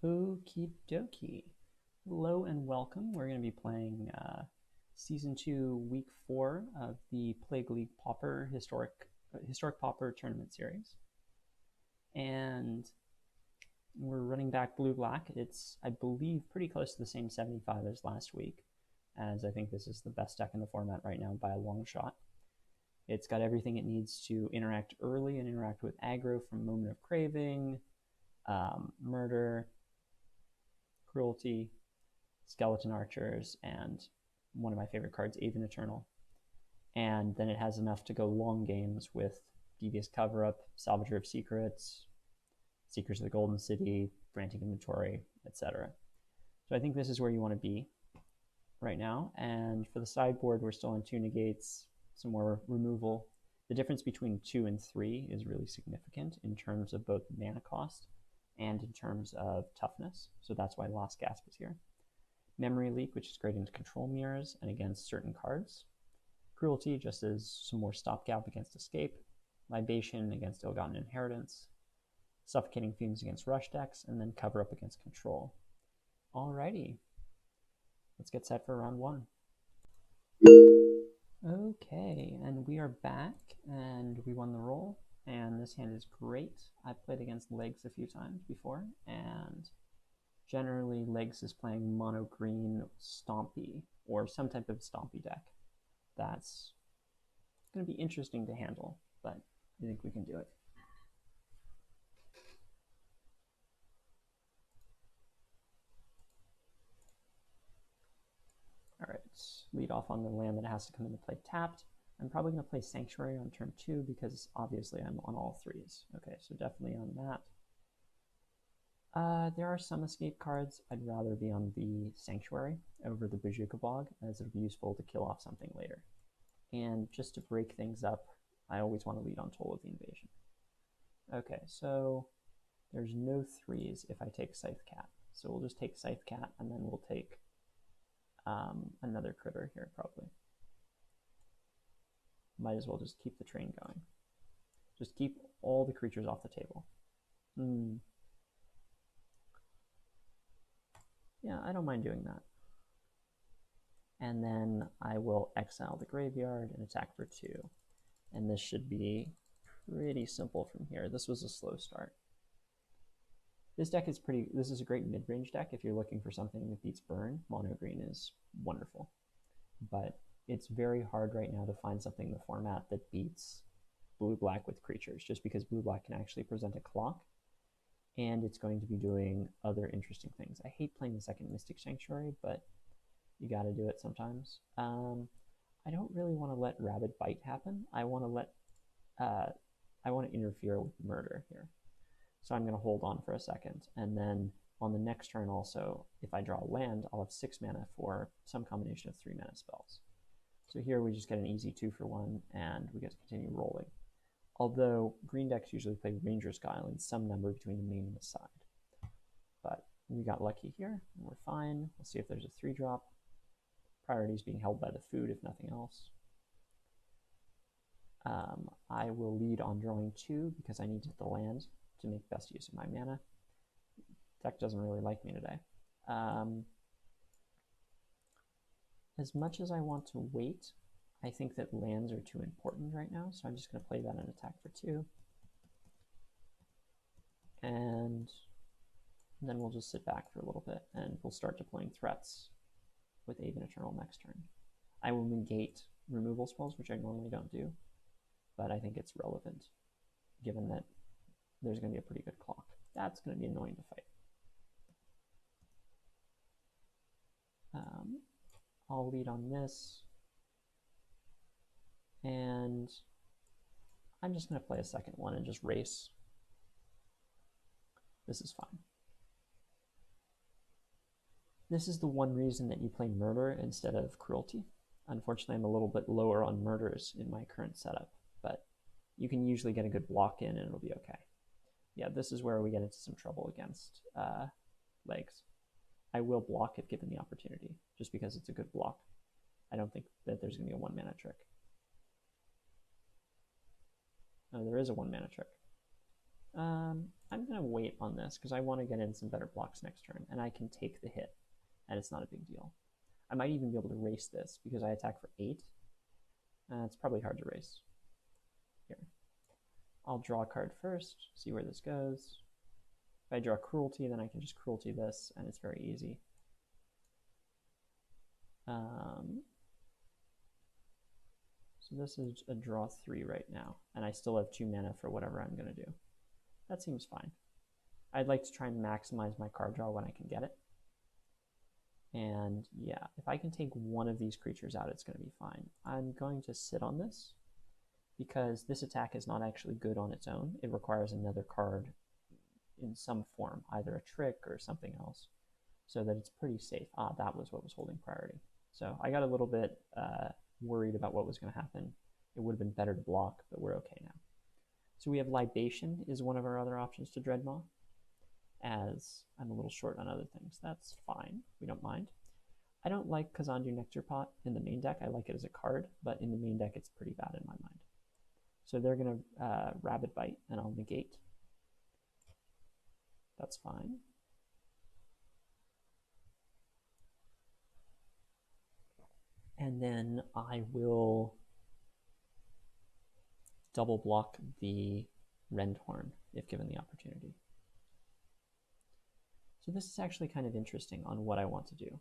Okie dokie. Hello and welcome. We're going to be playing Season 2, Week 4 of the Plague League Pauper Historic Pauper Tournament Series. And we're running back blue-black. It's, I believe, pretty close to the same 75 as last week, as I think this is the best deck in the format right now by a long shot. It's got everything it needs to interact early and interact with aggro from Moment of Craving, Murder, Cruelty, Skeleton Archers, and one of my favorite cards, Aven Eternal. And then it has enough to go long games with Devious Cover-Up, Salvager of Secrets, Seekers of the Golden City, Frantic Inventory, etc. So I think this is where you want to be right now. And for the sideboard, we're still on 2 negates, some more removal. The difference between 2 and 3 is really significant in terms of both mana cost and in terms of toughness. So that's why Lost Gasp is here. Memory Leak, which is great into control mirrors and against certain cards. Cruelty, just as some more stopgap against escape. Libation against Ill-Gotten Inheritance. Suffocating Fumes against rush decks, and then Cover Up against control. Alrighty, let's get set for round 1. Okay, and we are back, and we won the roll, and this hand is great. I've played against Legs a few times before, and generally Legs is playing mono green Stompy, or some type of Stompy deck. That's going to be interesting to handle, but I think we can do it. Alright, lead off on the land that has to come into play tapped. I'm probably going to play Sanctuary on turn 2 because obviously I'm on all 3s. Okay, so definitely on that. There are some escape cards. I'd rather be on the Sanctuary over the Bojuka Bog, as it'll be useful to kill off something later. And just to break things up, I always want to lead on Toll of the Invasion. Okay, so there's no 3s if I take Scythe Cat. So we'll just take Scythe Cat, and then we'll take another critter here, probably. Might as well just keep the train going. Just keep all the creatures off the table. Yeah, I don't mind doing that. And then I will exile the graveyard and attack for 2. And this should be pretty simple from here. This was a slow start. This deck is this is a great mid-range deck if you're looking for something that beats Burn. Mono green is wonderful. But it's very hard right now to find something in the format that beats blue-black with creatures, just because blue-black can actually present a clock, and it's going to be doing other interesting things. I hate playing the second Mystic Sanctuary, but you gotta do it sometimes. I don't really want to let Rabid Bite happen. I want to interfere with Murder here. So I'm going to hold on for a second, and then on the next turn also, if I draw a land, I'll have 6 mana for some combination of 3 mana spells. So here we just get an easy 2-for-1, and we get to continue rolling. Although green decks usually play Ranger's Guile in some number between the main and the side. But we got lucky here, and we're fine. We'll see if there's a 3-drop. Priority is being held by the food, if nothing else. I will lead on drawing 2 because I need to hit the land to make best use of my mana. Deck doesn't really like me today. As much as I want to wait, I think that lands are too important right now, so I'm just going to play that and attack for 2. And then we'll just sit back for a little bit, and we'll start deploying threats with Aven Eternal next turn. I will negate removal spells, which I normally don't do, but I think it's relevant, given that there's going to be a pretty good clock. That's going to be annoying to fight. I'll lead on this, and I'm just going to play a second one and just race. This is fine. This is the one reason that you play Murder instead of Cruelty. Unfortunately, I'm a little bit lower on Murders in my current setup, but you can usually get a good block in and it'll be okay. Yeah, this is where we get into some trouble against Legs. I will block if given the opportunity, just because it's a good block. I don't think that there's going to be a 1-mana trick. No, there is a 1-mana trick. I'm going to wait on this because I want to get in some better blocks next turn, and I can take the hit, and it's not a big deal. I might even be able to race this because I attack for 8. It's probably hard to race. Here. I'll draw a card first, see where this goes. If I draw Cruelty, then I can just Cruelty this, and it's very easy. So this is a draw 3 right now, and I still have 2 mana for whatever I'm going to do. That seems fine. I'd like to try and maximize my card draw when I can get it. And yeah, if I can take one of these creatures out, it's going to be fine. I'm going to sit on this because this attack is not actually good on its own. It requires another card in some form, either a trick or something else, so that it's pretty safe. That was what was holding priority. So I got a little bit worried about what was going to happen. It would have been better to block, but we're okay now. So we have Libation is one of our other options to Dreadmaw, as I'm a little short on other things. That's fine. We don't mind. I don't like Kazandu Nectar Pot in the main deck. I like it as a card, but in the main deck it's pretty bad in my mind. So they're going to Rabid Bite, and I'll negate. That's fine. And then I will double block the Rendhorn if given the opportunity. So this is actually kind of interesting on what I want to do.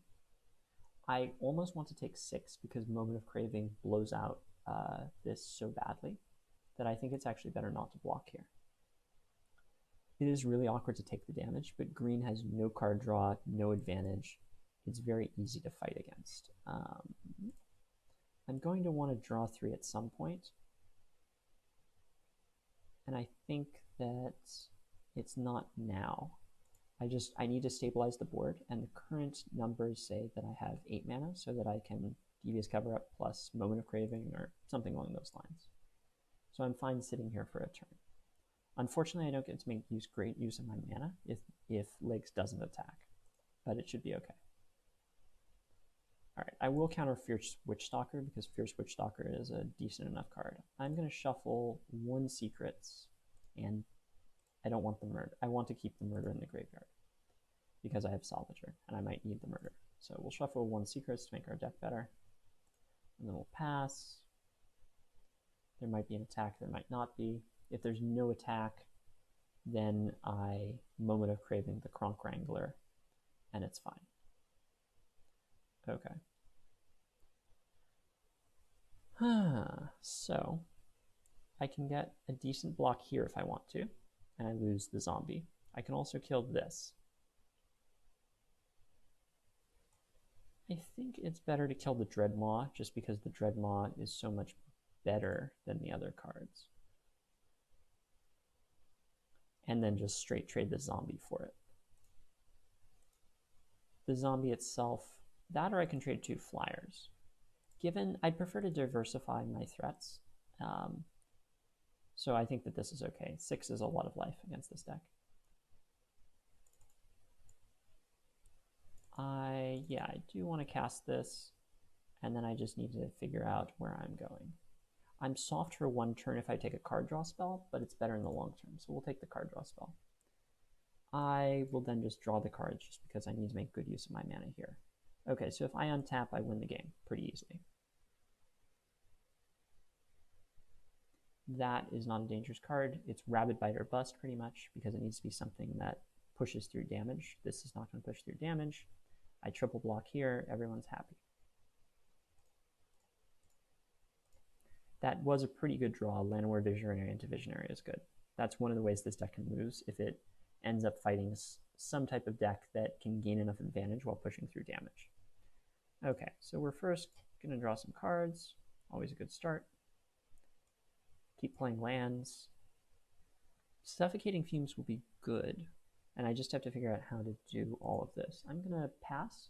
I almost want to take 6 because Moment of Craving blows out this so badly that I think it's actually better not to block here. It is really awkward to take the damage, but green has no card draw, no advantage. It's very easy to fight against. I'm going to want to draw 3 at some point. And I think that it's not now. I need to stabilize the board, and the current numbers say that I have 8 mana, so that I can Devious Cover-Up plus Moment of Craving or something along those lines. So I'm fine sitting here for a turn. Unfortunately, I don't get to make great use of my mana if Legs doesn't attack, but it should be okay. All right, I will counter Fierce Witchstalker because Fierce Witchstalker is a decent enough card. I'm going to shuffle 1 Secrets, and I don't want the murder. I want to keep the murder in the graveyard because I have Salvager, and I might need the murder. So we'll shuffle 1 Secrets to make our deck better, and then we'll pass. There might be an attack, there might not be. If there's no attack, then I Moment of Craving the Kronk Wrangler, and it's fine. Okay. So I can get a decent block here if I want to, and I lose the zombie. I can also kill this. I think it's better to kill the Dreadmaw just because the Dreadmaw is so much better than the other cards. And then just straight trade the zombie for it. The zombie itself, that or I can trade 2 flyers. I'd prefer to diversify my threats. So I think that this is okay. 6 is a lot of life against this deck. I do want to cast this, and then I just need to figure out where I'm going. I'm soft for 1 turn if I take a card draw spell, but it's better in the long term, so we'll take the card draw spell. I will then just draw the cards just because I need to make good use of my mana here. Okay, so if I untap, I win the game pretty easily. That is not a dangerous card. It's Rabid Bite or Bust pretty much because it needs to be something that pushes through damage. This is not going to push through damage. I triple block here, everyone's happy. That was a pretty good draw. Llanowar Visionary into Visionary is good. That's one of the ways this deck can lose, if it ends up fighting some type of deck that can gain enough advantage while pushing through damage. Okay, so we're first going to draw some cards. Always a good start. Keep playing lands. Suffocating Fumes will be good, and I just have to figure out how to do all of this. I'm going to pass,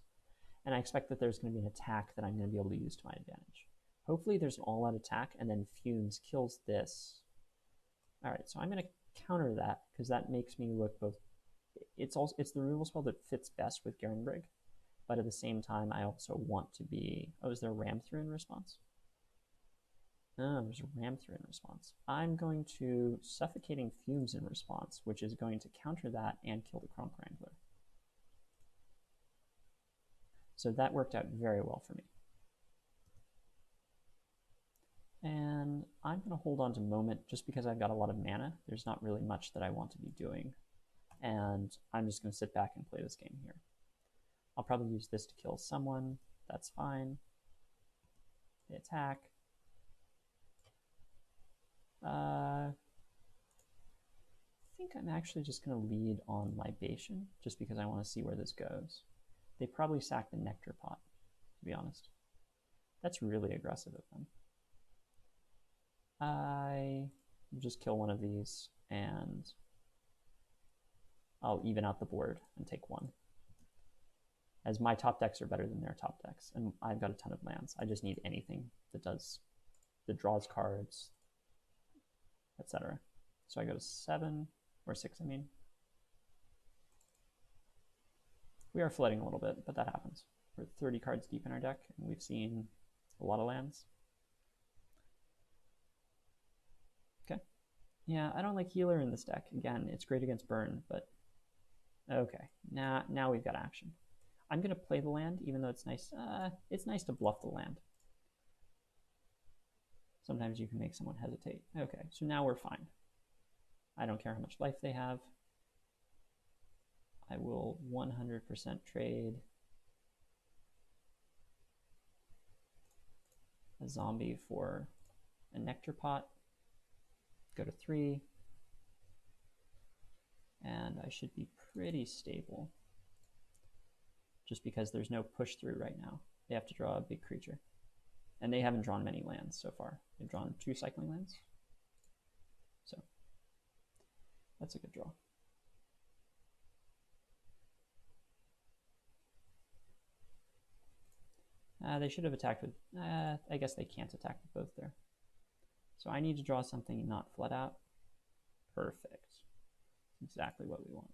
and I expect that there's going to be an attack that I'm going to be able to use to my advantage. Hopefully there's an all-out attack, and then Fumes kills this. All right, so I'm going to counter that, because that makes me look both... It's the removal spell that fits best with Garenbrig, but at the same time, I also want to be... Oh, is there Ram Through in response? Oh, there's a ram through in response. I'm going to Suffocating Fumes in response, which is going to counter that and kill the Kronk Wrangler. So that worked out very well for me. And I'm going to hold on to Moment just because I've got a lot of mana. There's not really much that I want to be doing. And I'm just going to sit back and play this game here. I'll probably use this to kill someone. That's fine. They attack. I think I'm actually just going to lead on Libation, just because I want to see where this goes. They probably sack the Nectar Pot, to be honest. That's really aggressive of them. I just kill one of these, and I'll even out the board and take one. As my top decks are better than their top decks, and I've got a ton of lands. I just need anything that draws cards, etc. So I go to 7, or 6, I mean. We are flooding a little bit, but that happens. We're 30 cards deep in our deck, and we've seen a lot of lands. Okay. Yeah, I don't like Healer in this deck. Again, it's great against burn, but okay. Now we've got action. I'm going to play the land, even though it's nice. It's nice to bluff the land. Sometimes you can make someone hesitate. Okay, so now we're fine. I don't care how much life they have. I will 100% trade a zombie for a Nectar Pot. Go to 3. And I should be pretty stable. Just because there's no push through right now. They have to draw a big creature. And they haven't drawn many lands so far. They've drawn 2 cycling lands. So that's a good draw. They should have attacked with... I guess they can't attack with both there. So I need to draw something not flood out. Perfect. Exactly what we want.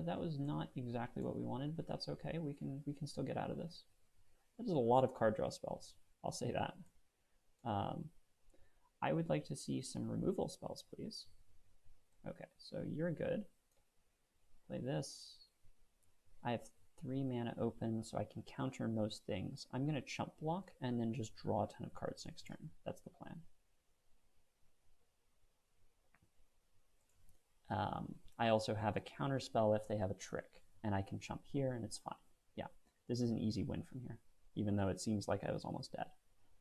That was not exactly what we wanted, but that's okay. We can still get out of this. That is a lot of card draw spells. I'll say that. I would like to see some removal spells, please. Okay, so you're good. Play this. I have 3 mana open, so I can counter most things. I'm going to chump block and then just draw a ton of cards next turn. That's the plan. I also have a counter spell if they have a trick, and I can chump here and it's fine. Yeah, this is an easy win from here, even though it seems like I was almost dead.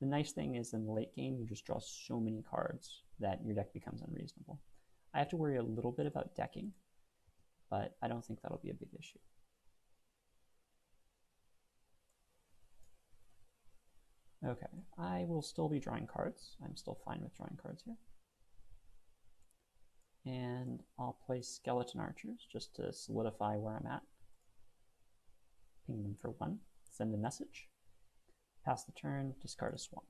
The nice thing is in the late game, you just draw so many cards that your deck becomes unreasonable. I have to worry a little bit about decking, but I don't think that'll be a big issue. Okay, I will still be drawing cards. I'm still fine with drawing cards here. And I'll play Skeleton Archers just to solidify where I'm at. Ping them for 1, send a message, pass the turn, discard a swamp.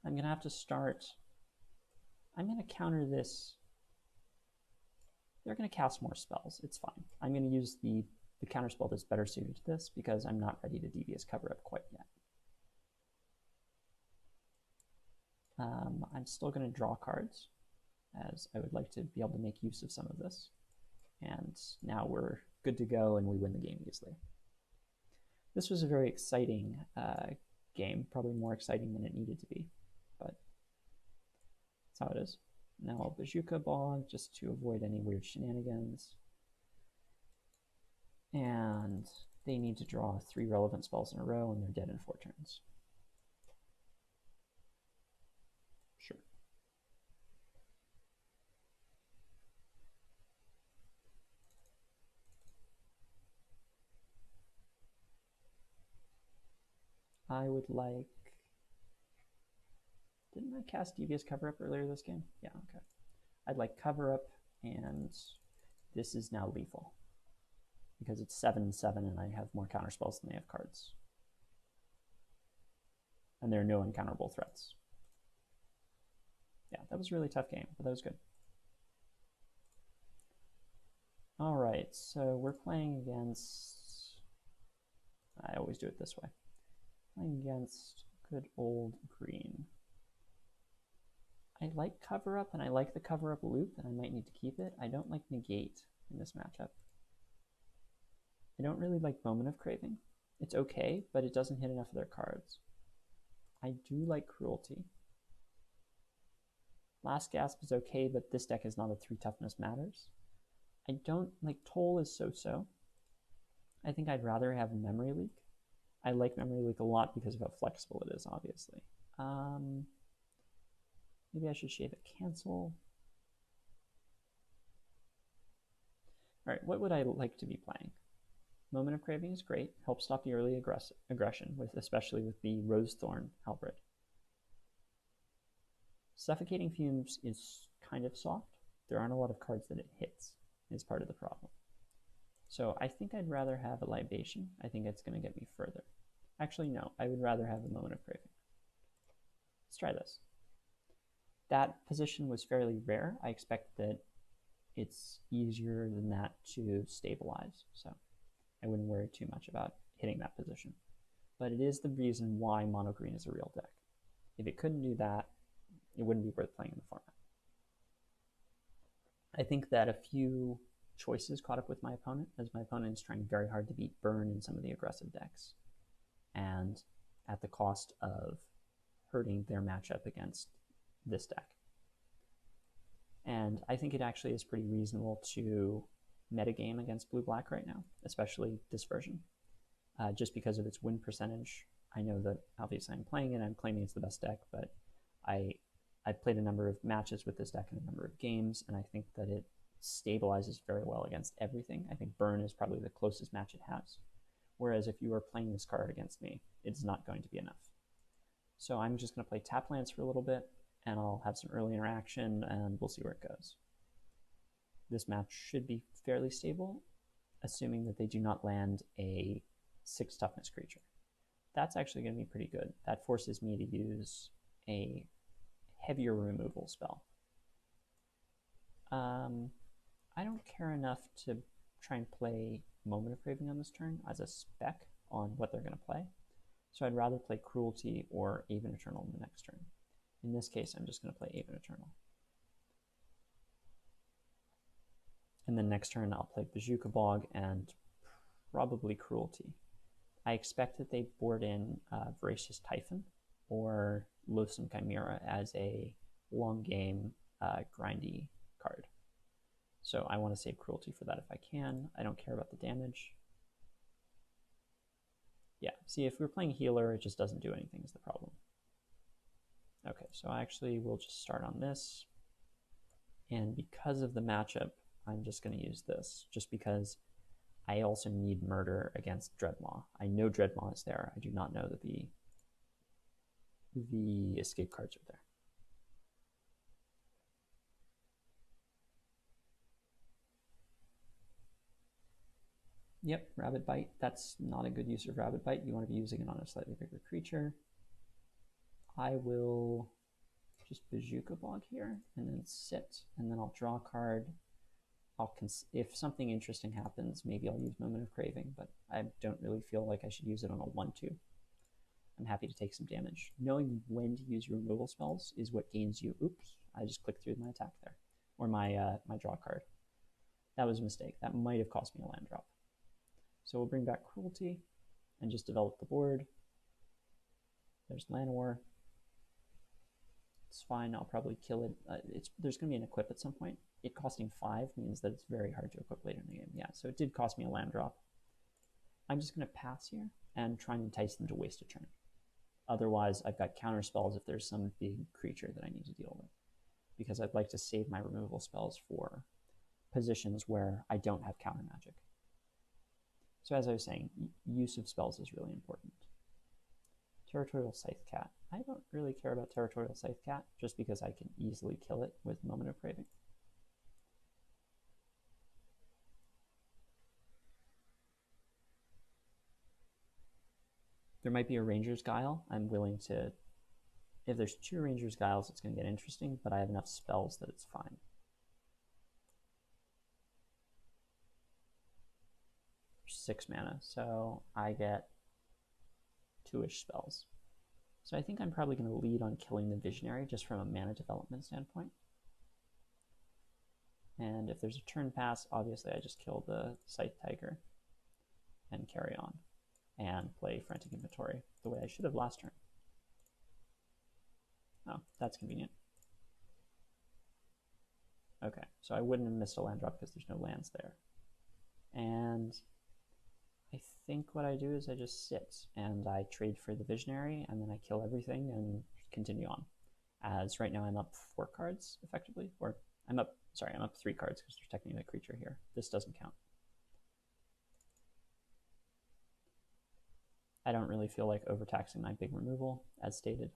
I'm going to have to start... I'm going to counter this. They're going to cast more spells. It's fine. I'm going to use the counter spell that's better suited to this because I'm not ready to Devious Cover-Up quite yet. I'm still going to draw cards, as I would like to be able to make use of some of this. And now we're good to go and we win the game easily. This was a very exciting game, probably more exciting than it needed to be, but that's how it is. Now I'll Bazooka Bog just to avoid any weird shenanigans. And they need to draw 3 relevant spells in a row and they're dead in 4 turns. Sure. I would like... Didn't I cast Devious Cover-Up earlier this game? Yeah, okay. I'd like Cover-Up, and this is now lethal. Because it's 7/7 and I have more counterspells than they have cards. And there are no uncounterable threats. Yeah, that was a really tough game, but that was good. Alright, so we're playing against I always do it this way. Playing against good old green. I like cover up, and I like the cover up loop, and I might need to keep it. I don't like negate in this matchup. I don't really like Moment of Craving. It's okay, but it doesn't hit enough of their cards. I do like Cruelty. Last Gasp is okay, but this deck is not a 3 toughness matters. I don't like Toll is so-so. I think I'd rather have Memory Leak. I like Memory Leak a lot because of how flexible it is, obviously. Maybe I should shave it cancel. All right, what would I like to be playing? Moment of Craving is great. Helps stop the early aggression, especially with the Rosethorn Halberd. Suffocating Fumes is kind of soft. There aren't a lot of cards that it hits, is part of the problem. So I think I'd rather have a Libation. I think it's going to get me further. Actually, no, I would rather have a Moment of Craving. Let's try this. That position was fairly rare. I expect that it's easier than that to stabilize, so I wouldn't worry too much about hitting that position. But it is the reason why mono green is a real deck. If it couldn't do that, it wouldn't be worth playing in the format. I think that a few choices caught up with my opponent, as my opponent is trying very hard to beat Burn in some of the aggressive decks, and at the cost of hurting their matchup against this deck. And I think it actually is pretty reasonable to metagame against blue-black right now, especially this version, just because of its win percentage. I know that obviously I'm playing it, I'm claiming it's the best deck, but I've played a number of matches with this deck in a number of games, and I think that it stabilizes very well against everything. I think Burn is probably the closest match it has, whereas if you are playing this card against me, it's not going to be enough. So I'm just going to play tap lands for a little bit, and I'll have some early interaction, and we'll see where it goes. This match should be fairly stable, assuming that they do not land a 6 toughness creature. That's actually going to be pretty good. That forces me to use a heavier removal spell. I don't care enough to try and play Moment of Craving on this turn as a spec on what they're going to play, so I'd rather play Cruelty or Aven Eternal in the next turn. In this case, I'm just going to play Aven Eternal. And then next turn, I'll play Bazooka Bog and probably Cruelty. I expect that they board in Voracious Typhon or Loathsome Chimera as a long game, grindy card. So I want to save Cruelty for that if I can. I don't care about the damage. Yeah, see, if we're playing Healer, it just doesn't do anything is the problem. Okay, so actually we'll just start on this. And because of the matchup, I'm just going to use this, just because I also need Murder against Dreadmaw. I know Dreadmaw is there. I do not know that the escape cards are there. Yep, Rabid Bite. That's not a good use of Rabid Bite. You want to be using it on a slightly bigger creature. I will just Bazooka Bog here, and then sit, and then I'll draw a card. If something interesting happens, maybe I'll use Moment of Craving, but I don't really feel like I should use it on a 1-2. I'm happy to take some damage. Knowing when to use your removal spells is what gains you. Oops, I just clicked through my attack there, or my draw card. That was a mistake. That might have cost me a land drop. So we'll bring back Cruelty and just develop the board. There's Llanowar. It's fine, I'll probably kill it. There's going to be an equip at some point. It costing 5 means that it's very hard to equip later in the game. Yeah, so it did cost me a land drop. I'm just going to pass here and try and entice them to waste a turn. Otherwise, I've got counter spells if there's some big creature that I need to deal with, because I'd like to save my removal spells for positions where I don't have counter magic. So as I was saying, use of spells is really important. Territorial Scythe Cat. I don't really care about Territorial Scythe Cat, just because I can easily kill it with Moment of Craving. There might be a Ranger's Guile. I'm willing to... If there's 2 Ranger's Guiles, it's going to get interesting, but I have enough spells that it's fine. 6 mana, so I get 2-ish spells. So I think I'm probably going to lead on killing the Visionary just from a mana development standpoint. And if there's a turn pass, obviously I just kill the Scythe Tiger and carry on and play Frantic Inventory the way I should have last turn. Oh, that's convenient. Okay, so I wouldn't have missed a land drop because there's no lands there. And I think what I do is I just sit and I trade for the Visionary and then I kill everything and continue on. As right now I'm up 4 cards effectively, or I'm up 3 cards because there's technically a creature here. This doesn't count. I don't really feel like overtaxing my big removal, as stated.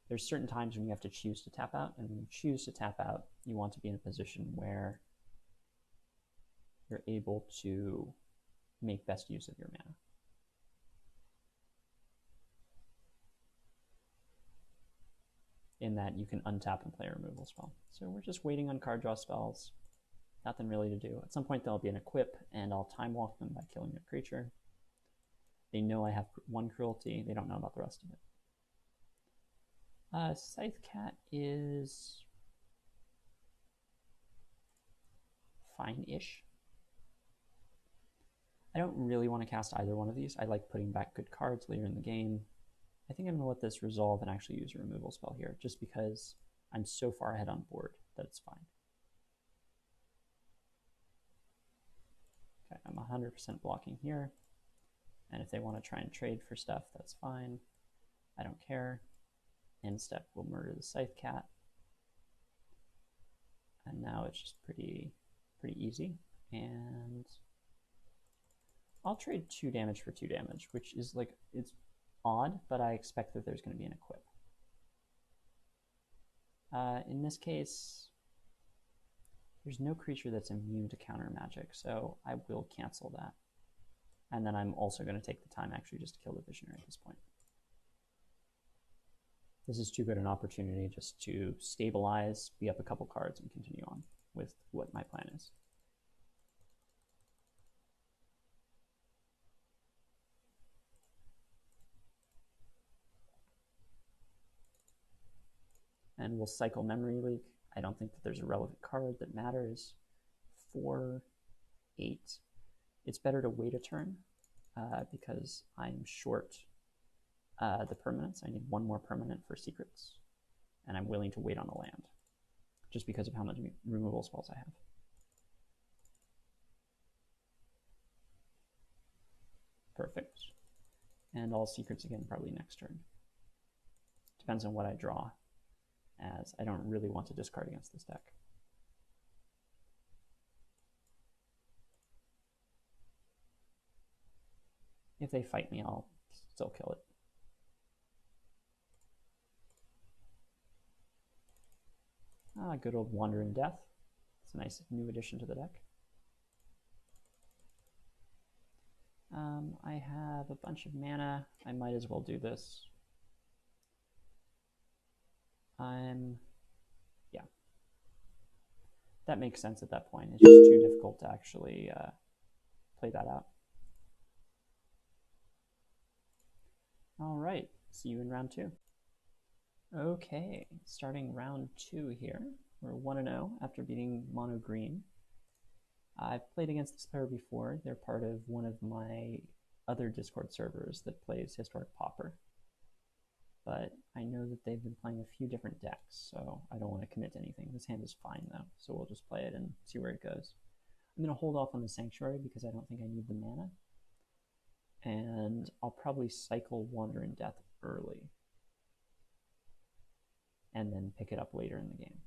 There's certain times when you have to choose to tap out, and when you choose to tap out, you want to be in a position where you're able to make best use of your mana. In that you can untap and play a removal spell. So we're just waiting on card draw spells. Nothing really to do. At some point there'll be an equip, and I'll time walk them by killing a creature. They know I have 1 cruelty. They don't know about the rest of it. Scythe Cat is fine-ish. I don't really want to cast either one of these. I like putting back good cards later in the game. I think I'm going to let this resolve and actually use a removal spell here, just because I'm so far ahead on board that it's fine. Okay, I'm 100% blocking here. And if they want to try and trade for stuff, that's fine. I don't care. End step will murder the Scythe Cat. And now it's just pretty easy. And I'll trade 2 damage for 2 damage, which is like, it's odd, but I expect that there's going to be an equip. In this case, there's no creature that's immune to counter magic, so I will cancel that. And then I'm also going to take the time actually just to kill the Visionary at this point. This is too good an opportunity just to stabilize, be up a couple cards, and continue on with what my plan is. And we'll cycle Memory Leak. I don't think that there's a relevant card that matters. 4, 8. It's better to wait a turn because I'm short the permanents. I need 1 more permanent for secrets, and I'm willing to wait on a land just because of how much removal spells I have. Perfect. And all secrets again probably next turn. Depends on what I draw, as I don't really want to discard against this deck. If they fight me, I'll still kill it. Ah, good old Wandering Death. It's a nice new addition to the deck. I have a bunch of mana. I might as well do this. Yeah. That makes sense at that point. It's just too difficult to actually play that out. All right, see you in round 2. Okay, starting round 2 here. We're 1-0 after beating Mono Green. I've played against this player before. They're part of one of my other Discord servers that plays Historic Pauper. But I know that they've been playing a few different decks, so I don't want to commit to anything. This hand is fine though, so we'll just play it and see where it goes. I'm going to hold off on the Sanctuary because I don't think I need the mana. And I'll probably cycle Wandering Death early and then pick it up later in the game,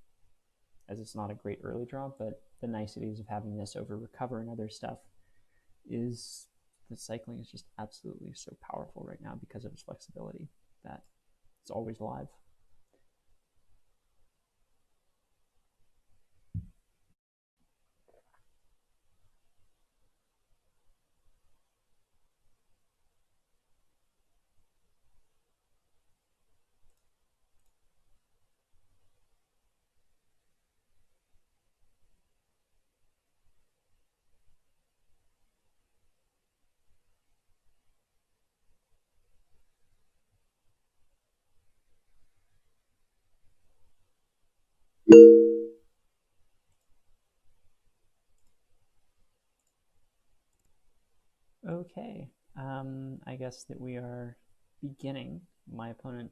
as it's not a great early draw, but the niceties of having this over Recover and other stuff is the cycling is just absolutely so powerful right now because of its flexibility that it's always live. Okay, I guess that we are beginning. My opponent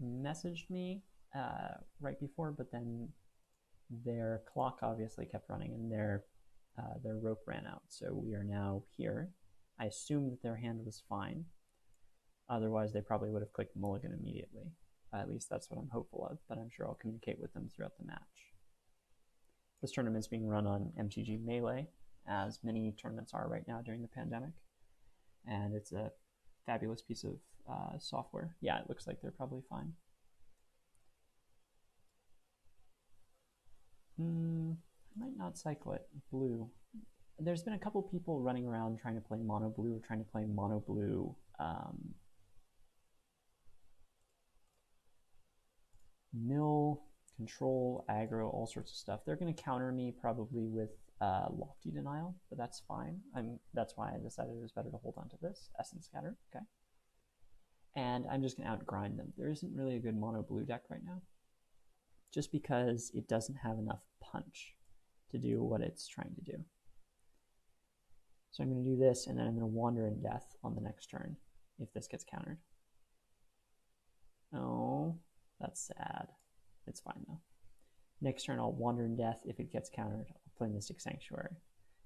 messaged me right before, but then their clock obviously kept running and their rope ran out. So we are now here. I assume that their hand was fine. Otherwise, they probably would have clicked mulligan immediately. At least that's what I'm hopeful of, but I'm sure I'll communicate with them throughout the match. This tournament's being run on MTG Melee, as many tournaments are right now during the pandemic. And it's a fabulous piece of software. Yeah, it looks like they're probably fine. I might not cycle it blue. There's been a couple people running around trying to play mono blue or trying to play mono blue mill, control, aggro, all sorts of stuff. They're going to counter me probably with lofty denial, but that's fine. That's why I decided it was better to hold on to this. Essence Scatter, okay. And I'm just going to outgrind them. There isn't really a good mono blue deck right now, just because it doesn't have enough punch to do what it's trying to do. So I'm going to do this, and then I'm going to Wander in Death on the next turn if this gets countered. Oh, that's sad. It's fine though. Next turn I'll Wander in Death. If it gets countered, I'll play Mystic Sanctuary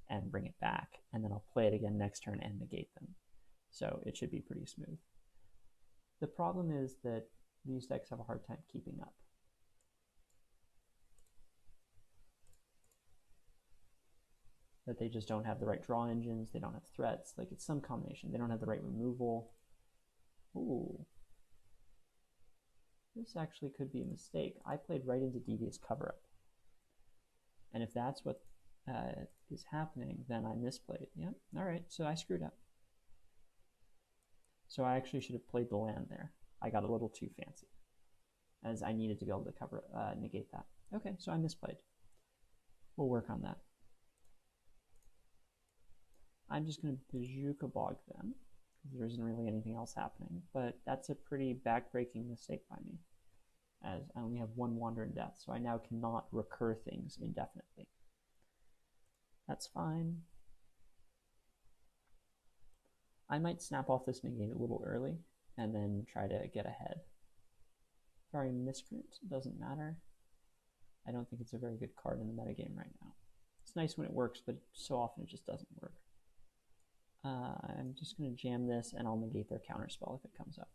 and bring it back, and then I'll play it again next turn and negate them. So it should be pretty smooth. The problem is that these decks have a hard time keeping up. That they just don't have the right draw engines, they don't have threats, like it's some combination. They don't have the right removal. Ooh. This actually could be a mistake. I played right into Devious Cover-Up. And if that's what is happening, then I misplayed. Yep, all right, so I screwed up. So I actually should have played the land there. I got a little too fancy, as I needed to be able to negate that. Okay, so I misplayed. We'll work on that. I'm just going to Bazooka Bog them, because there isn't really anything else happening, but that's a pretty back-breaking mistake by me, as I only have one Wander in Death, so I now cannot recur things indefinitely. That's fine. I might snap off this negate a little early, and then try to get ahead. Sorry, Misprint, doesn't matter. I don't think it's a very good card in the metagame right now. It's nice when it works, but so often it just doesn't work. I'm just going to jam this, and I'll negate their counterspell if it comes up.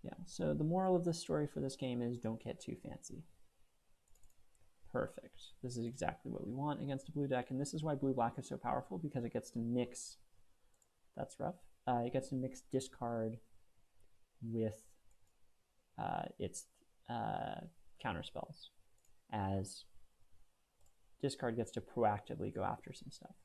Yeah, so the moral of the story for this game is don't get too fancy. Perfect. This is exactly what we want against a blue deck, and this is why blue-black is so powerful, because it gets to mix... That's rough. It gets to mix discard with its counterspells, as discard gets to proactively go after some stuff.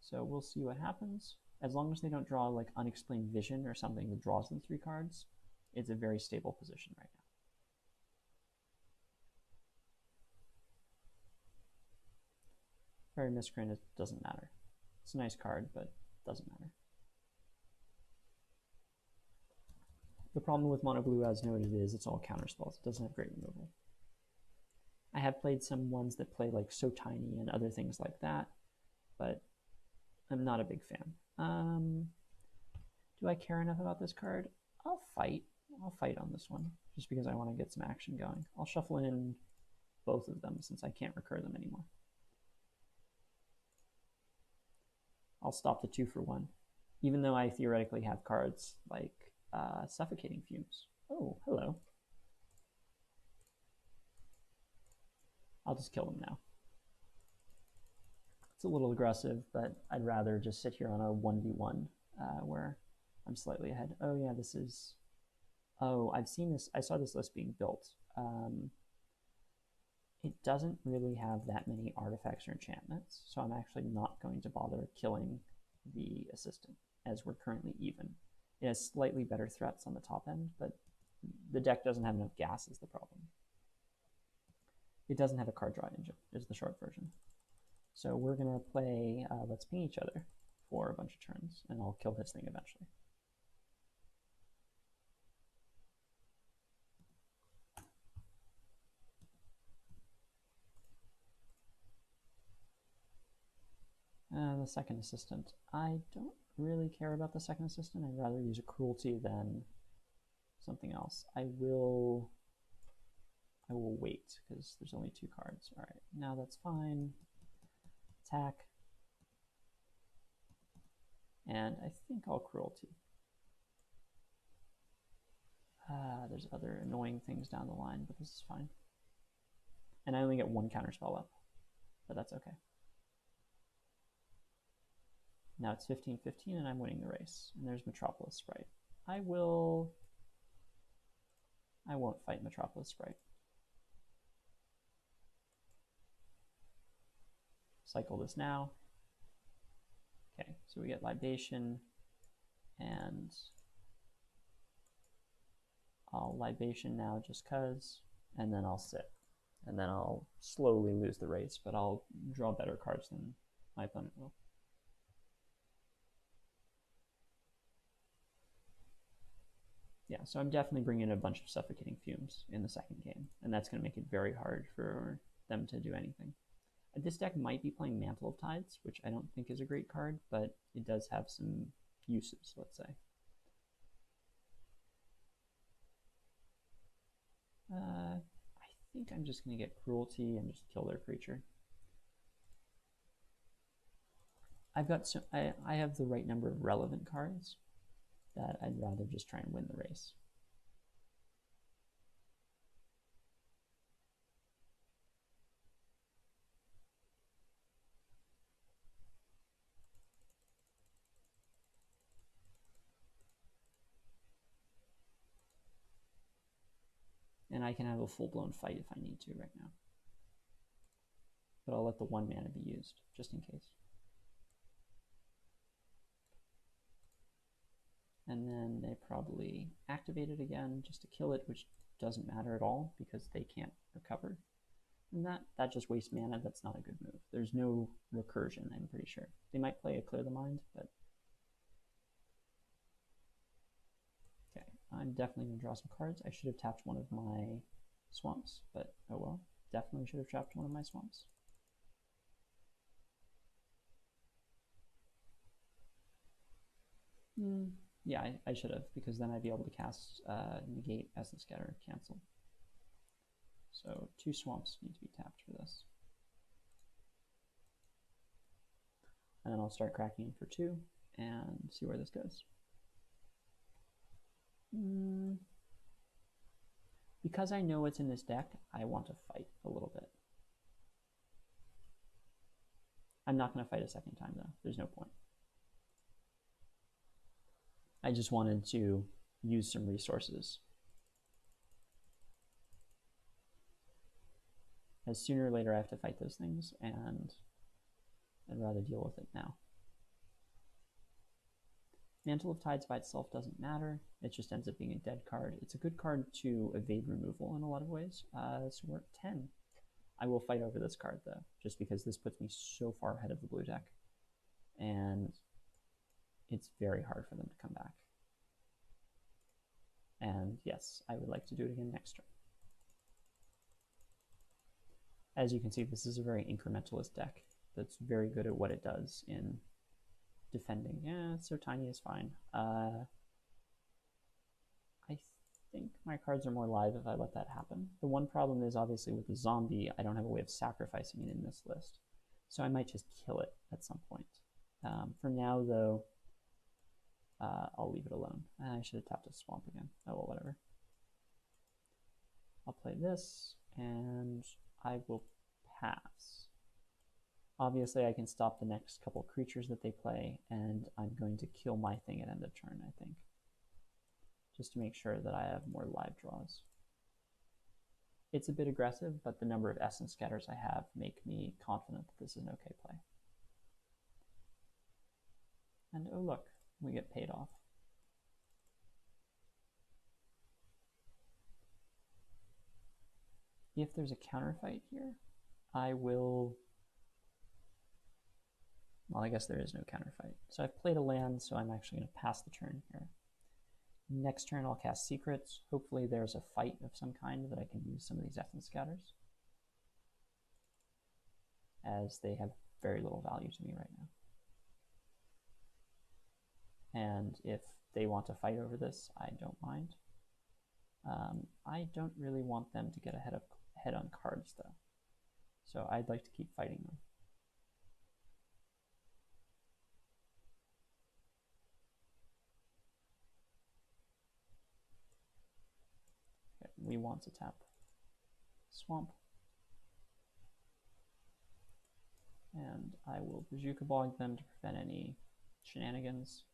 So we'll see what happens. As long as they don't draw like Unexplained Vision or something that draws them 3 cards, it's a very stable position right now. Very Miscreant, it doesn't matter. It's a nice card, but it doesn't matter. The problem with mono blue, as noted, is it's all counterspells. It doesn't have great removal. I have played some ones that play like So Tiny and other things like that, but I'm not a big fan. Do I care enough about this card? I'll fight. I'll fight on this one, just because I want to get some action going. I'll shuffle in both of them since I can't recur them anymore. I'll stop the 2-for-1, even though I theoretically have cards like Suffocating Fumes. Oh, hello. I'll just kill them now. It's a little aggressive, but I'd rather just sit here on a 1v1 where I'm slightly ahead. Oh yeah, this is... Oh, I've seen this. I saw this list being built. It doesn't really have that many artifacts or enchantments, so I'm actually not going to bother killing the assistant, as we're currently even. It has slightly better threats on the top end, but the deck doesn't have enough gas is the problem. It doesn't have a card draw engine, is the short version. So we're going to play Let's Ping Each Other for a bunch of turns, and I'll kill his thing eventually. The second assistant. I don't really care about the second assistant. I'd rather use a cruelty than something else. I will wait, because there's only 2 cards. All right, now that's fine. Attack. And I think I'll cruelty. There's other annoying things down the line, but this is fine. And I only get 1 counterspell up, but that's okay. Now it's 15-15, and I'm winning the race. And there's Metropolis Sprite. I won't fight Metropolis Sprite. Cycle this now. Okay, so we get Libation, and I'll Libation now just cuz, and then I'll sit. And then I'll slowly lose the race, but I'll draw better cards than my opponent will. Yeah, so I'm definitely bringing in a bunch of Suffocating Fumes in the second game, and that's going to make it very hard for them to do anything. This deck might be playing Mantle of Tides, which I don't think is a great card, but it does have some uses, let's say. I think I'm just going to get Cruelty and just kill their creature. I have the right number of relevant cards that I'd rather just try and win the race. And I can have a full-blown fight if I need to right now. But I'll let the 1 mana be used, just in case. And then they probably activate it again just to kill it, which doesn't matter at all because they can't recover. And that just wastes mana. That's not a good move. There's no recursion, I'm pretty sure. They might play a Clear the Mind, but... Okay, I'm definitely going to draw some cards. I should have tapped one of my swamps, but oh well. Definitely should have tapped one of my swamps. Yeah, I should have, because then I'd be able to cast Negate, Essence Scatter, Cancel. So 2 swamps need to be tapped for this. And then I'll start cracking in for 2 and see where this goes. Because I know what's in this deck, I want to fight a little bit. I'm not going to fight a second time, though. There's no point. I just wanted to use some resources. As sooner or later I have to fight those things, and I'd rather deal with it now. Mantle of Tides by itself doesn't matter. It just ends up being a dead card. It's a good card to evade removal in a lot of ways. So we're at 10. I will fight over this card, though, just because this puts me so far ahead of the blue deck. And it's very hard for them to come back. And yes, I would like to do it again next turn. As you can see, this is a very incrementalist deck that's very good at what it does in defending. Yeah, so tiny is fine. I think my cards are more live if I let that happen. The one problem is, obviously, with the zombie, I don't have a way of sacrificing it in this list. So I might just kill it at some point. For now, though, I'll leave it alone. I should have tapped a swamp again. Oh, well, whatever. I'll play this, and I will pass. Obviously, I can stop the next couple creatures that they play, and I'm going to kill my thing at end of turn, I think. Just to make sure that I have more live draws. It's a bit aggressive, but the number of Essence Scatters I have make me confident that this is an okay play. And oh look, we get paid off. If there's a counterfight here, I will Well, I guess there is no counterfight. So I've played a land, so I'm actually going to pass the turn here. Next turn, I'll cast Secrets. Hopefully there's a fight of some kind that I can use some of these Essence Scatters, as they have very little value to me right now. And if they want to fight over this, I don't mind. I don't really want them to get ahead on cards, though. So I'd like to keep fighting them. Okay, we want to tap Swamp. And I will Bazooka Bog them to prevent any shenanigans.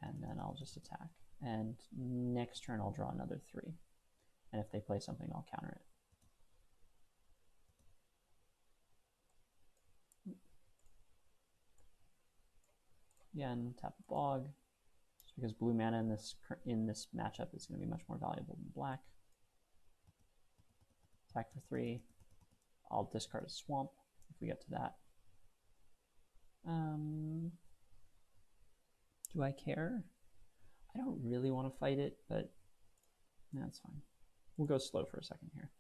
And then I'll just attack. And next turn I'll draw another 3. And if they play something, I'll counter it. Again, tap a Bog, just because blue mana in this matchup is going to be much more valuable than black. Attack for 3. I'll discard a Swamp if we get to that. Do I care? I don't really want to fight it, but that's fine. We'll go slow for a second here.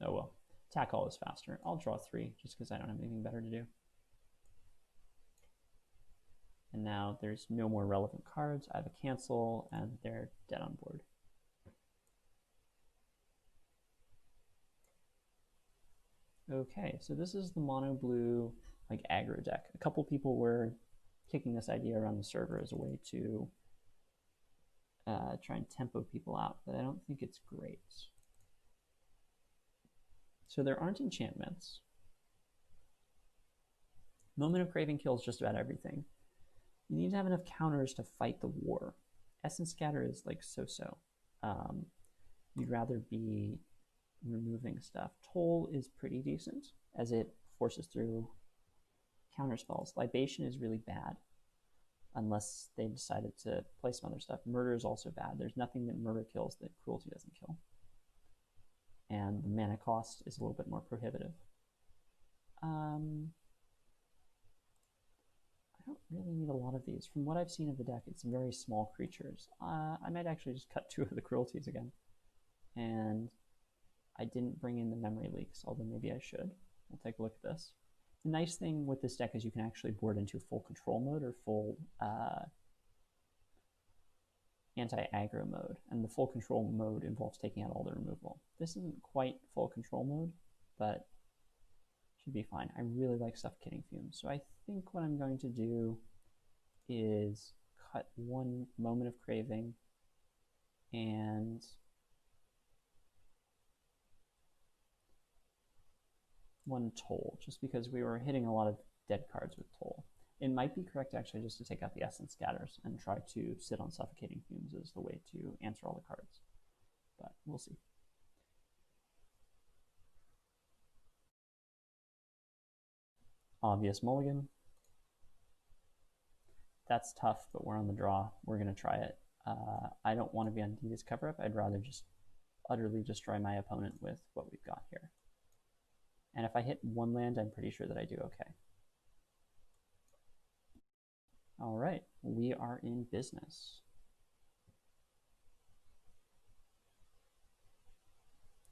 Oh well, attack all is faster. I'll draw 3 just because I don't have anything better to do. And now there's no more relevant cards. I have a cancel, and they're dead on board. Okay, so this is the mono blue like aggro deck. A couple people were kicking this idea around the server as a way to try and tempo people out, but I don't think it's great. So there aren't enchantments. Moment of Craving kills just about everything. You need to have enough counters to fight the war. Essence Scatter is like so-so. You'd rather be removing stuff. Toll is pretty decent, as it forces through counter spells. Libation is really bad, unless they decided to play some other stuff. Murder is also bad. There's nothing that murder kills that cruelty doesn't kill. And the mana cost is a little bit more prohibitive. I don't really need a lot of these. From what I've seen of the deck, it's very small creatures. I might actually just cut 2 of the cruelties again. And I didn't bring in the memory leaks, although maybe I should. We'll take a look at this. The nice thing with this deck is you can actually board into full control mode or full anti-aggro mode, and the full control mode involves taking out all the removal. This isn't quite full control mode, but should be fine. I really like Suffocating Fumes, so I think what I'm going to do is cut 1 Moment of Craving and one Toll, just because we were hitting a lot of dead cards with Toll. It might be correct actually just to take out the Essence Scatters and try to sit on Suffocating Fumes as the way to answer all the cards, but we'll see. Obvious mulligan. That's tough, but we're on the draw. We're going to try it. I don't want to be on Diva's cover-up. I'd rather just utterly destroy my opponent with what we've got here. And if I hit 1 land, I'm pretty sure that I do okay. All right, we are in business.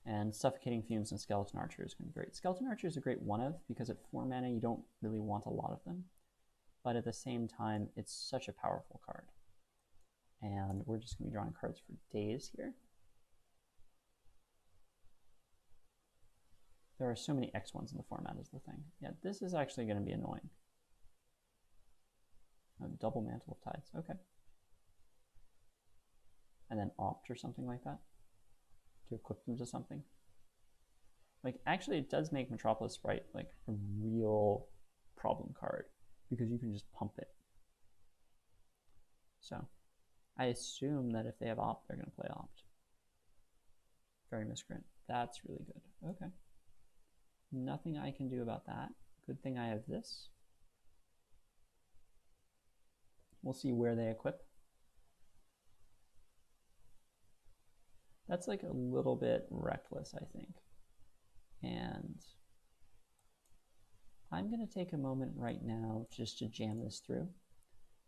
And Suffocating Fumes and Skeleton Archer is going to be great. Skeleton Archer is a great one-of because at 4 mana you don't really want a lot of them. But at the same time, it's such a powerful card. And we're just going to be drawing cards for days here. There are so many X1s in the format is the thing. Yeah, this is actually going to be annoying. Oh, double Mantle of Tides, okay. And then opt or something like that to equip them to something. Like, actually, it does make Metropolis Sprite like a real problem card because you can just pump it. So, I assume that if they have opt, they're going to play opt. Very miscreant. That's really good. Okay. Nothing I can do about that. Good thing I have this. We'll see where they equip. That's like a little bit reckless, I think. And I'm going to take a moment right now just to jam this through,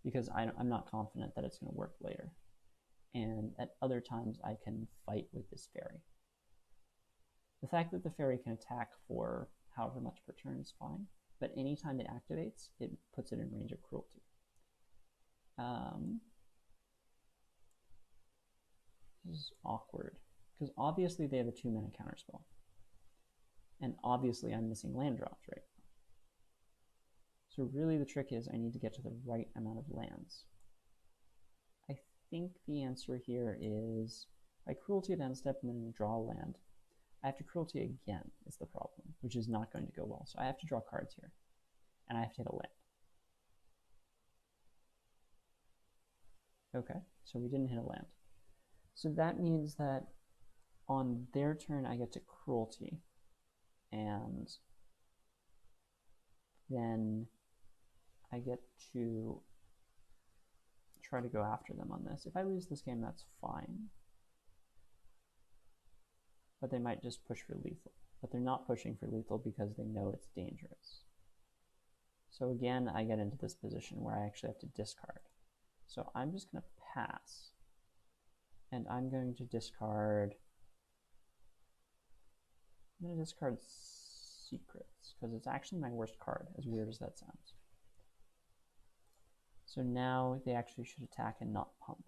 because I'm not confident that it's going to work later. And at other times I can fight with this fairy. The fact that the fairy can attack for however much per turn is fine, but anytime it activates, it puts it in range of cruelty. This is awkward, because obviously they have a 2-mana counterspell. And obviously I'm missing land drops right now. So really the trick is I need to get to the right amount of lands. I think the answer here is I cruelty at end step and then draw a land. I have to cruelty again is the problem, which is not going to go well. So I have to draw cards here, and I have to hit a land. Okay, so we didn't hit a land. So that means that on their turn I get to cruelty, and then I get to try to go after them on this. If I lose this game, that's fine. But they might just push for lethal. But they're not pushing for lethal because they know it's dangerous. So again, I get into this position where I actually have to discard. So I'm just going to pass. And I'm going to discard... I'm going to discard Secrets, because it's actually my worst card, as weird as that sounds. So now they actually should attack and not pump.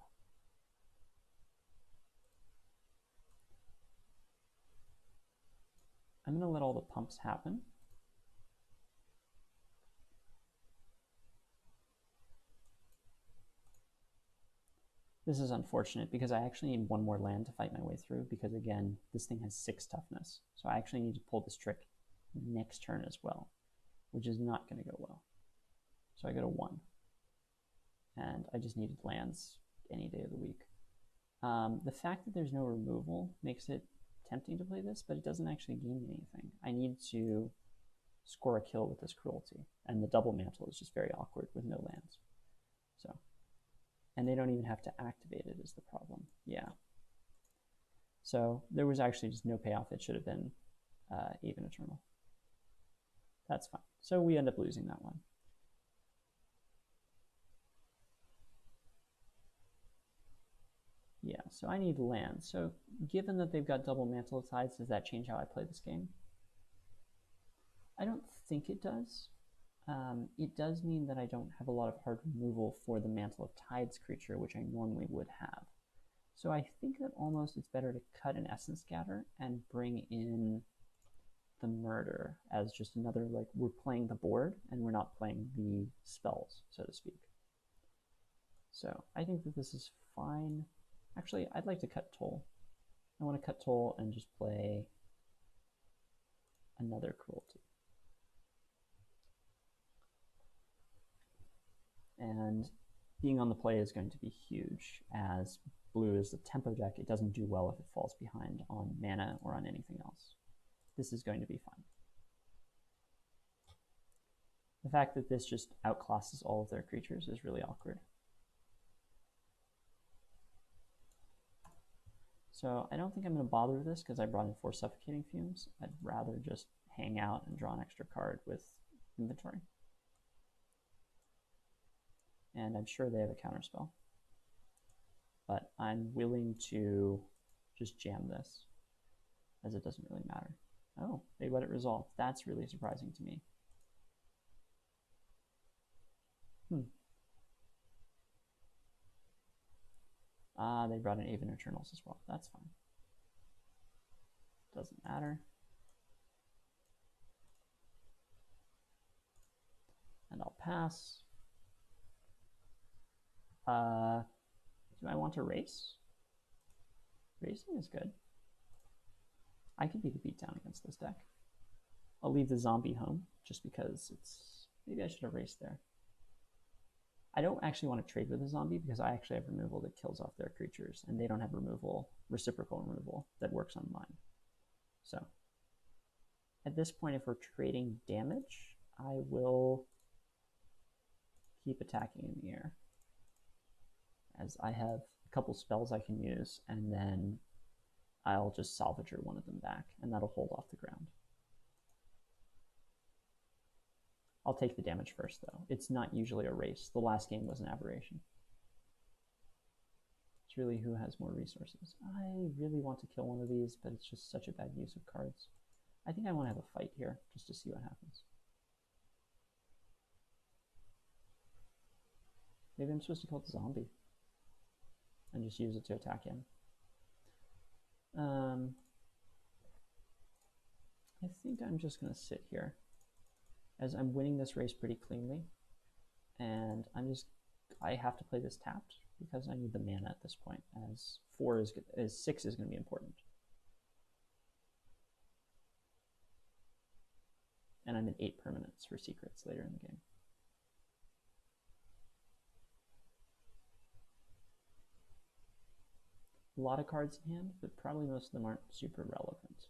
I'm going to let all the pumps happen. This is unfortunate because I actually need one more land to fight my way through, because again, this thing has 6 toughness. So I actually need to pull this trick next turn as well, which is not going to go well. So I go to 1. And I just needed lands any day of the week. The fact that there's no removal makes it tempting to play this, but it doesn't actually gain me anything. I need to score a kill with this cruelty, and the double mantle is just very awkward with no lands. So, and they don't even have to activate it is the problem. Yeah. So there was actually just no payoff. It should have been even Eternal. That's fine. So we end up losing that one. Yeah, so I need land. So given that they've got double Mantle of Tides, does that change how I play this game? I don't think it does. It does mean that I don't have a lot of hard removal for the Mantle of Tides creature, which I normally would have. So I think that almost it's better to cut an Essence Scatter and bring in the Murder as just another, like, we're playing the board and we're not playing the spells, so to speak. So I think that this is fine. Actually, I'd like to cut Toll. I want to cut Toll and just play another Cruelty. And being on the play is going to be huge, as blue is the tempo deck. It doesn't do well if it falls behind on mana or on anything else. This is going to be fun. The fact that this just outclasses all of their creatures is really awkward. So I don't think I'm going to bother with this because I brought in 4 Suffocating Fumes. I'd rather just hang out and draw an extra card with inventory. And I'm sure they have a counterspell. But I'm willing to just jam this, as it doesn't really matter. Oh, they let it resolve. That's really surprising to me. They brought in Even Eternals as well. That's fine. Doesn't matter. And I'll pass. Do I want to race? Racing is good. I could be the beatdown against this deck. I'll leave the zombie home just because it's... Maybe I should have raced there. I don't actually want to trade with a zombie because I actually have removal that kills off their creatures, and they don't have removal, reciprocal removal, that works on mine. So at this point, if we're trading damage, I will keep attacking in the air, as I have a couple spells I can use, and then I'll just salvager one of them back, and that'll hold off the ground. I'll take the damage first, though. It's not usually a race. The last game was an aberration. It's really who has more resources. I really want to kill one of these, but it's just such a bad use of cards. I think I want to have a fight here, just to see what happens. Maybe I'm supposed to kill the zombie and just use it to attack him. I think I'm just going to sit here, as I'm winning this race pretty cleanly, and I have to play this tapped because I need the mana at this point, as 6 is going to be important. And I'm at 8 permanents for secrets later in the game. A lot of cards in hand, but probably most of them aren't super relevant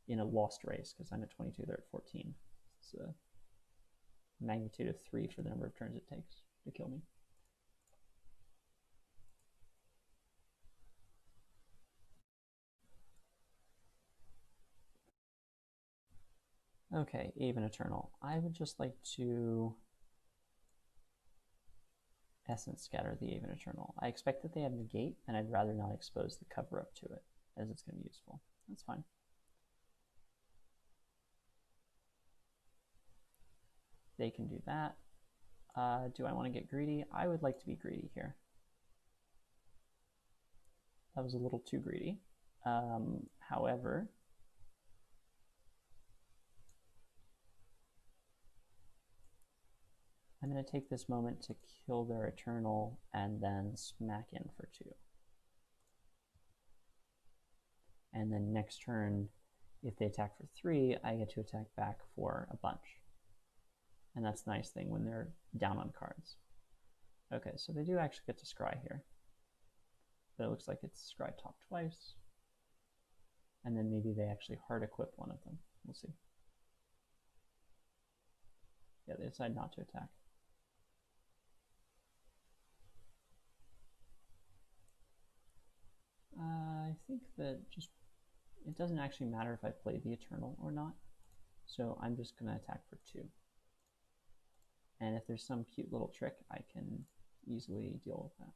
in a lost race, because I'm at 22, they're at 14. It's a magnitude of 3 for the number of turns it takes to kill me. Okay, Even Eternal. I would just like to Essence Scatter the Even Eternal. I expect that they have Negate, and I'd rather not expose the cover up to it, as it's going to be useful. That's fine. They can do that. Do I want to get greedy? I would like to be greedy here. That was a little too greedy. However, I'm going to take this moment to kill their Eternal and then smack in for 2. And then next turn, if they attack for 3, I get to attack back for a bunch. And that's the nice thing when they're down on cards. Okay, so they do actually get to scry here. But it looks like it's scry top twice. And then maybe they actually hard equip one of them. We'll see. Yeah, they decide not to attack. I think that it doesn't actually matter if I play the Eternal or not. So I'm just going to attack for 2. And if there's some cute little trick, I can easily deal with that.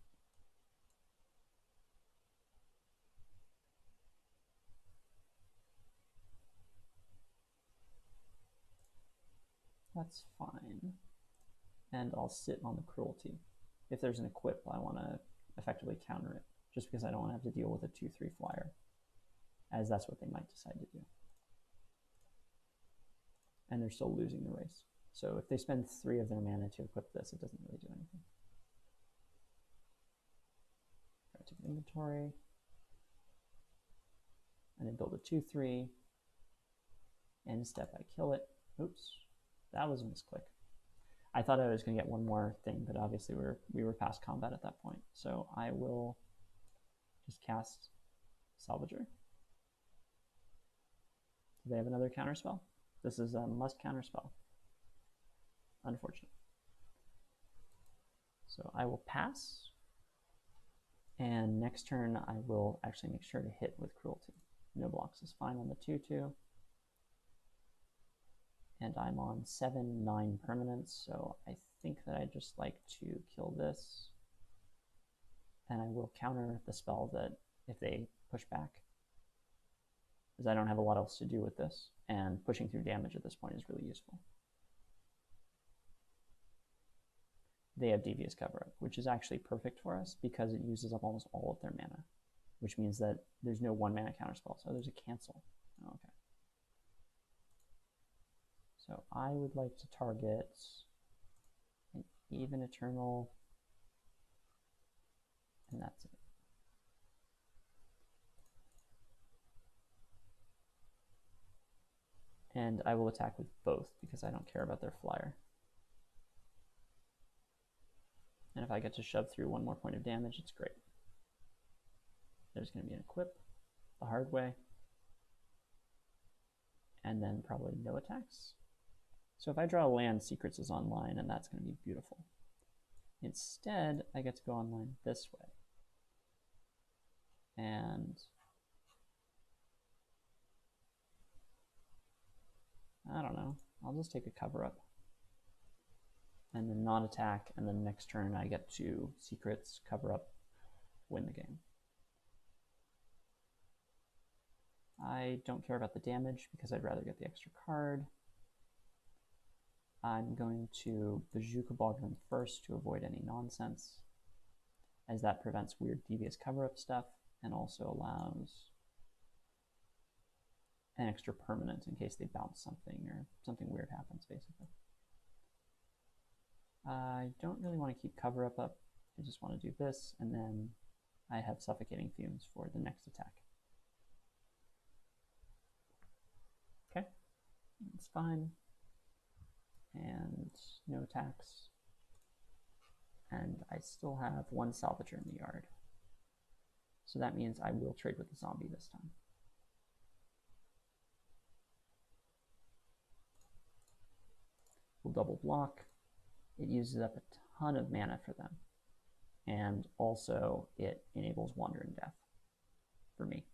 That's fine. And I'll sit on the Cruelty. If there's an equip, I want to effectively counter it, just because I don't want to have to deal with a 2/3 flyer, as that's what they might decide to do. And they're still losing the race. So if they spend 3 of their mana to equip this, it doesn't really do anything. I take an inventory, and then build a 2/3. End step, I kill it. Oops, that was a misclick. I thought I was going to get one more thing, but obviously we were past combat at that point. So I will just cast Salvager. Do they have another counterspell? This is a must counterspell. Unfortunate. So I will pass, and next turn I will actually make sure to hit with Cruelty. No blocks is fine on the 2/2. And I'm on 7/9 permanents, so I think that I'd just like to kill this. And I will counter the spell that if they push back, because I don't have a lot else to do with this, and pushing through damage at this point is really useful. They have Devious Cover-Up, which is actually perfect for us because it uses up almost all of their mana, which means that there's no 1 mana counterspell. So there's a cancel. Oh, okay. So I would like to target an Even Eternal, and that's it. And I will attack with both because I don't care about their flyer. And if I get to shove through 1 more point of damage, it's great. There's going to be an equip the hard way. and then probably no attacks. So if I draw a land, Secrets is online, and that's going to be beautiful. Instead, I get to go online this way. And I don't know, I'll just take a cover up. And then non-attack, and then next turn I get to Secrets, cover up, win the game. I don't care about the damage because I'd rather get the extra card. I'm going to Bazooka Boglin first to avoid any nonsense, as that prevents weird devious cover-up stuff and also allows an extra permanent in case they bounce something or something weird happens, basically. I don't really want to keep cover-up up. I just want to do this, and then I have Suffocating Fumes for the next attack. Okay, it's fine. And no attacks. And I still have one Salvager in the yard. So that means I will trade with the zombie this time. We'll double block. It uses up a ton of mana for them. And also it enables Wandering Death for me.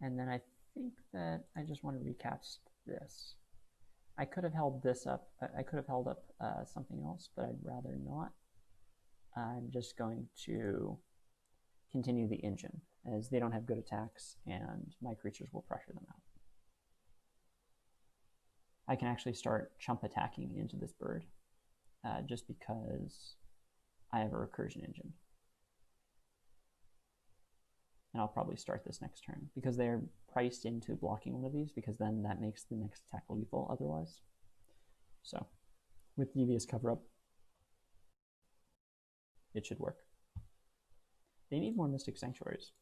And then I think that I just want to recast this. I could have held this up. I could have held up something else, but I'd rather not. I'm just going to continue the engine, as they don't have good attacks, and my creatures will pressure them out. I can actually start chump attacking into this bird, just because I have a recursion engine. And I'll probably start this next turn, because they're priced into blocking one of these, because then that makes the next attack lethal otherwise. So, with Devious Cover-Up, it should work. They need more Mystic Sanctuaries.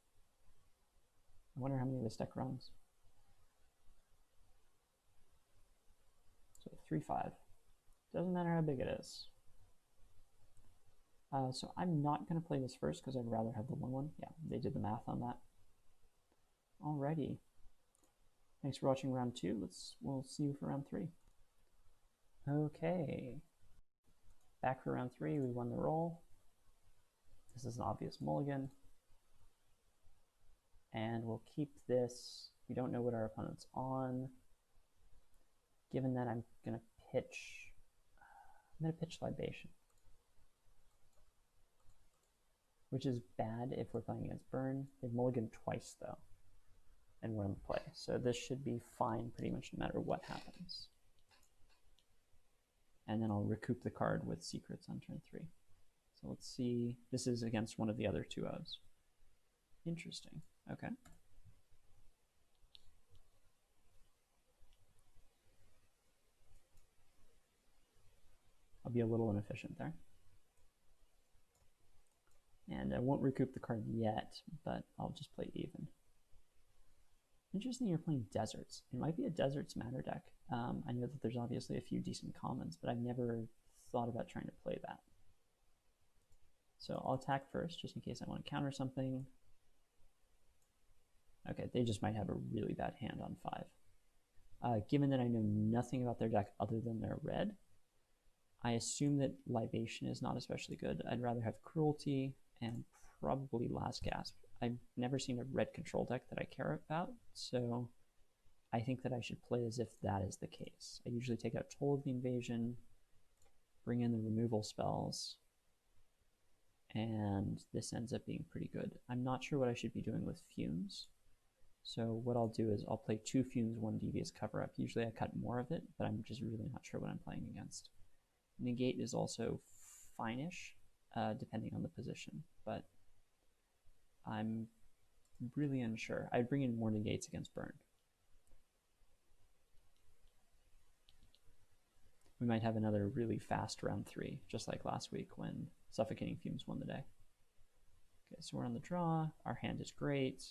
I wonder how many this deck runs. So 3/5. Doesn't matter how big it is. So I'm not going to play this first because I'd rather have the 1/1. Yeah, they did the math on that. Alrighty. Thanks for watching round 2. We'll see you for round 3. Okay. Back for round 3. We won the roll. This is an obvious mulligan. And we'll keep this. We don't know what our opponent's on. Given that I'm going to pitch Libation. Which is bad if we're playing against Burn. They've mulliganed twice, though, and we're in play. So this should be fine pretty much no matter what happens. And then I'll recoup the card with Secrets on turn 3. So let's see. This is against one of the other 2-0s. Interesting. Okay. I'll be a little inefficient there. And I won't recoup the card yet, but I'll just play even. Interesting you're playing Deserts. It might be a Deserts Matter deck. I know that there's obviously a few decent commons, but I've never thought about trying to play that. So I'll attack first, just in case I want to counter something. Okay, they just might have a really bad hand on 5. Given that I know nothing about their deck other than their red, I assume that Libation is not especially good. I'd rather have Cruelty and probably Last Gasp. I've never seen a red control deck that I care about, so I think that I should play as if that is the case. I usually take out Toll of the Invasion, bring in the removal spells, and this ends up being pretty good. I'm not sure what I should be doing with Fumes, so what I'll do is I'll play 2 Fumes, 1 Devious Cover-Up. Usually I cut more of it, but I'm just really not sure what I'm playing against. Negate is also fine-ish, depending on the position, but I'm really unsure. I'd bring in more negates against Burn. We might have another really fast round 3, just like last week when Suffocating Fumes won the day. Okay, so we're on the draw. Our hand is great.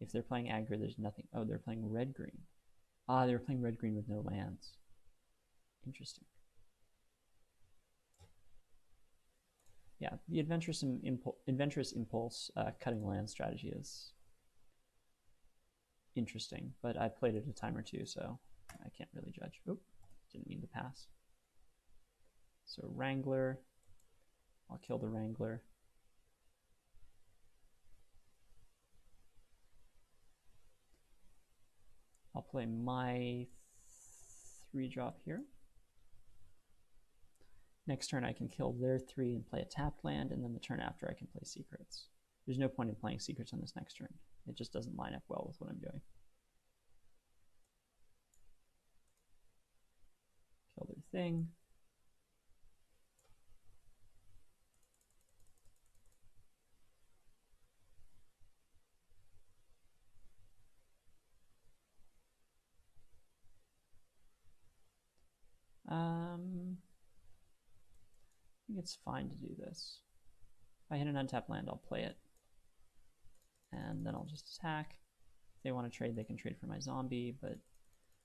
If they're playing aggro, there's nothing. Oh, they're playing red-green. Ah, they were playing red-green with no lands. Interesting. Yeah, the adventurous impulse cutting land strategy is interesting, but I've played it a time or two, so I can't really judge. Oop, didn't mean to pass. So Wrangler, I'll kill the Wrangler. I'll play my 3-drop here. Next turn I can kill their 3 and play a tapped land, and then the turn after I can play secrets. There's no point in playing secrets on this next turn. It just doesn't line up well with what I'm doing. Kill their thing. I think it's fine to do this. If I hit an untapped land, I'll play it. And then I'll just attack. If they want to trade, they can trade for my zombie, but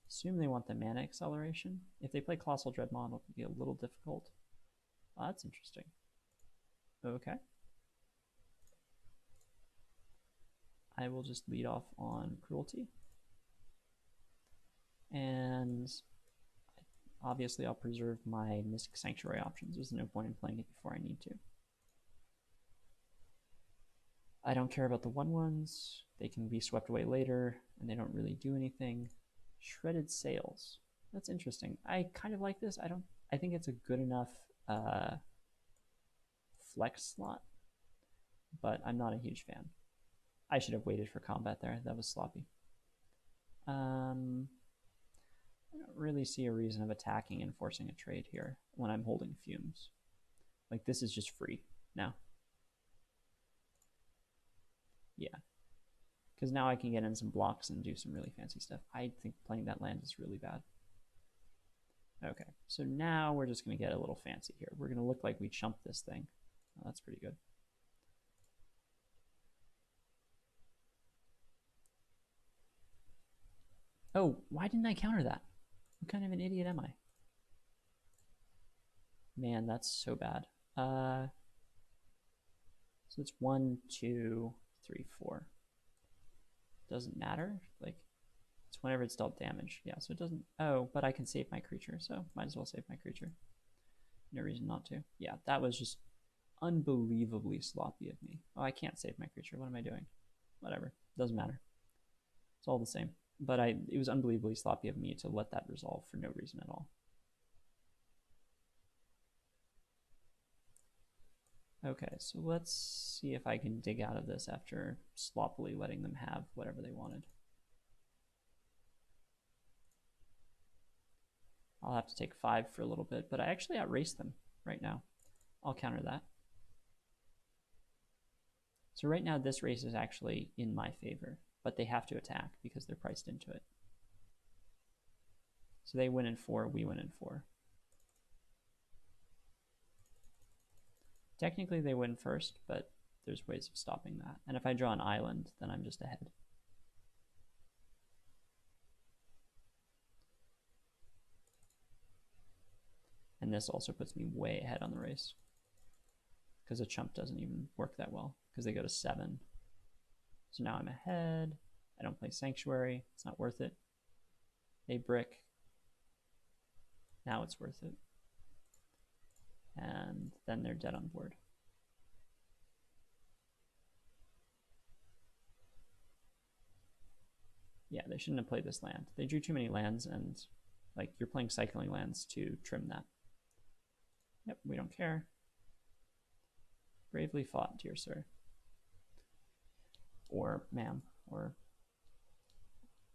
assume they want the mana acceleration. If they play Colossal Dreadmon, it'll be a little difficult. Oh, that's interesting. Okay. I will just lead off on Cruelty. And obviously I'll preserve my Mystic Sanctuary options. There's no point in playing it before I need to. I don't care about the 1/1s. They can be swept away later, and they don't really do anything. Shredded Sails. That's interesting. I kind of like this. I think it's a good enough flex slot, but I'm not a huge fan. I should have waited for combat there. That was sloppy. I don't really see a reason of attacking and forcing a trade here when I'm holding Fumes. Like, this is just free now. Yeah. Because now I can get in some blocks and do some really fancy stuff. I think playing that land is really bad. Okay, so now we're just going to get a little fancy here. We're going to look like we chumped this thing. Oh, that's pretty good. Oh, why didn't I counter that? What kind of an idiot am I? Man, that's so bad. So it's 1, 2, 3, 4. Doesn't matter. Like, it's whenever it's dealt damage. Yeah, so it doesn't. Oh, but I can save my creature, so might as well save my creature. No reason not to. Yeah, that was just unbelievably sloppy of me. Oh, I can't save my creature. What am I doing? Whatever. Doesn't matter. It's all the same. But it was unbelievably sloppy of me to let that resolve for no reason at all. Okay, so let's see if I can dig out of this after sloppily letting them have whatever they wanted. I'll have to take 5 for a little bit, but I actually outraced them right now. I'll counter that. So right now this race is actually in my favor, but they have to attack because they're priced into it. So they win in 4, we win in 4. Technically they win first, but there's ways of stopping that. And if I draw an island, then I'm just ahead. And this also puts me way ahead on the race, because a chump doesn't even work that well, because they go to 7. So now I'm ahead. I don't play Sanctuary. It's not worth it. They brick. Now it's worth it. And then they're dead on board. Yeah, they shouldn't have played this land. They drew too many lands, and like, you're playing cycling lands to trim that. Yep, we don't care. Bravely fought, dear sir. Or ma'am, or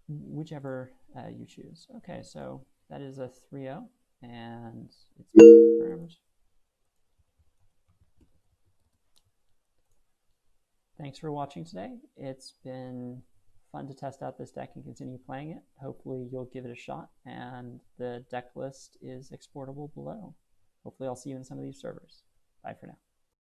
whichever you choose. Okay, so that is a 3-0, and it's confirmed. Thanks for watching today. It's been fun to test out this deck and continue playing it. Hopefully you'll give it a shot, and the deck list is exportable below. Hopefully I'll see you in some of these servers. Bye for now.